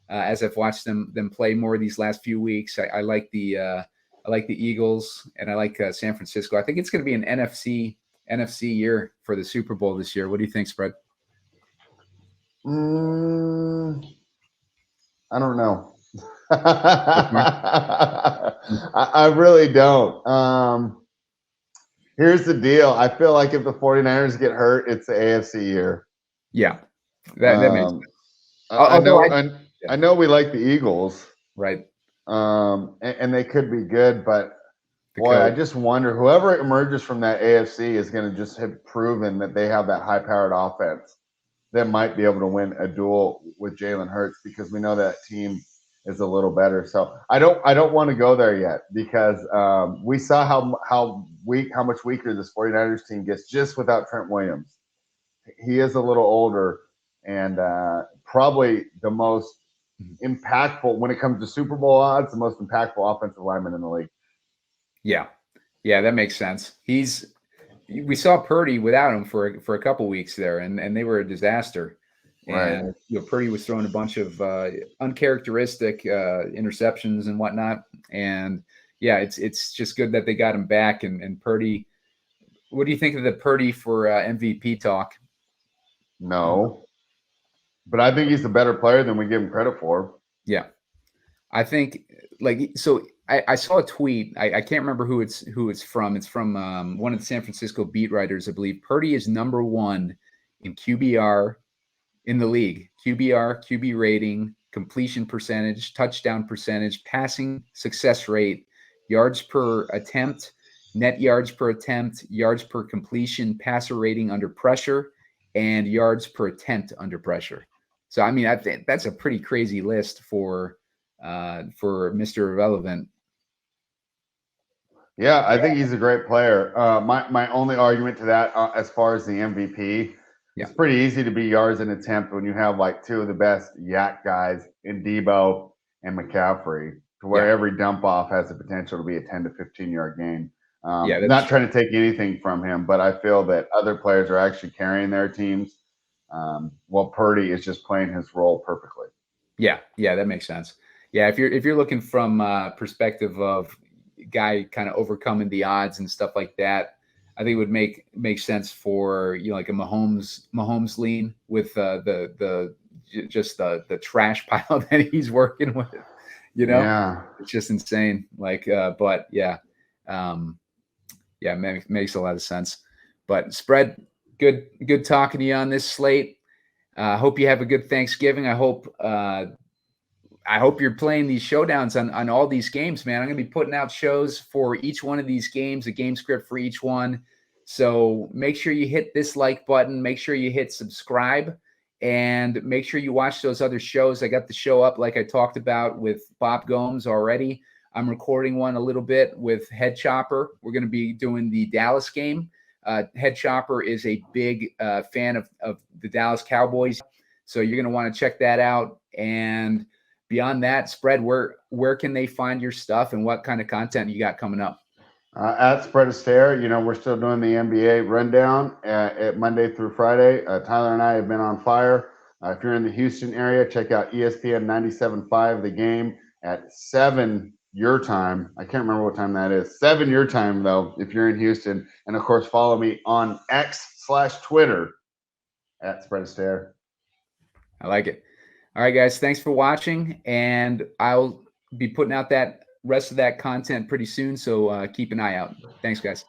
as I've watched them play more these last few weeks. I like the Eagles, and I like San Francisco. I think it's going to be an NFC year for the Super Bowl this year. What do you think, Spread? I don't know. I really don't. Here's the deal. I feel like if the 49ers get hurt, it's the AFC year. Yeah, that makes sense. I know we like the Eagles. Right. And they could be good, but boy, I just wonder whoever emerges from that AFC is going to just have proven that they have that high-powered offense that might be able to win a duel with Jalen Hurts, because we know that team is a little better. So I don't want to go there yet, because we saw how much weaker this 49ers team gets just without Trent Williams. He is a little older, and probably the most impactful when it comes to Super Bowl odds, the most impactful offensive lineman in the league. Yeah, that makes sense. We saw Purdy without him for a couple weeks there, and they were a disaster. And Purdy was throwing a bunch of uncharacteristic interceptions and whatnot. And yeah, it's just good that they got him back. And Purdy, what do you think of the Purdy for MVP talk? No, but I think he's a better player than we give him credit for. Yeah, I think I saw a tweet. I can't remember who it's from. It's from one of the San Francisco beat writers, I believe. Purdy is number 1 in QBR in the league. QBR, QB rating, completion percentage, touchdown percentage, passing success rate, yards per attempt, net yards per attempt, yards per completion, passer rating under pressure, and yards per attempt under pressure. So, I mean, I think that's a pretty crazy list for Mr. Irrelevant. Yeah, I think he's a great player. My only argument to that, as far as the MVP, it's pretty easy to be yards and attempt when you have like 2 of the best yak guys in Deebo and McCaffrey, to where every dump off has the potential to be a 10 to 15 yard gain. Not trying to take anything from him, but I feel that other players are actually carrying their teams, while Purdy is just playing his role perfectly. Yeah, that makes sense. Yeah, if you're looking from perspective of guy kind of overcoming the odds and stuff like that, I think it would make sense for like a Mahomes lean with the trash pile that he's working with. Yeah. It's just insane. But yeah, makes a lot of sense. But Spread, good talking to you on this slate. Hope you have a good Thanksgiving. I hope you're playing these showdowns on all these games, man. I'm going to be putting out shows for each one of these games, a game script for each one. So make sure you hit this like button. Make sure you hit subscribe, and make sure you watch those other shows. I got the show up, like I talked about, with Bob Gomes already. I'm recording one a little bit with Head Chopper. We're going to be doing the Dallas game. Head Chopper is a big fan of the Dallas Cowboys. So you're going to want to check that out. And beyond that, Spread, where can they find your stuff, and what kind of content you got coming up? At Spread Astaire, we're still doing the NBA rundown at Monday through Friday. Tyler and I have been on fire. If you're in the Houston area, check out ESPN 97.5, the game at 7 your time. I can't remember what time that is. 7 your time, though, if you're in Houston. And, of course, follow me on X/Twitter at Spread Astaire. I like it. All right, guys, thanks for watching, and I'll be putting out that rest of that content pretty soon, so keep an eye out. Thanks, guys.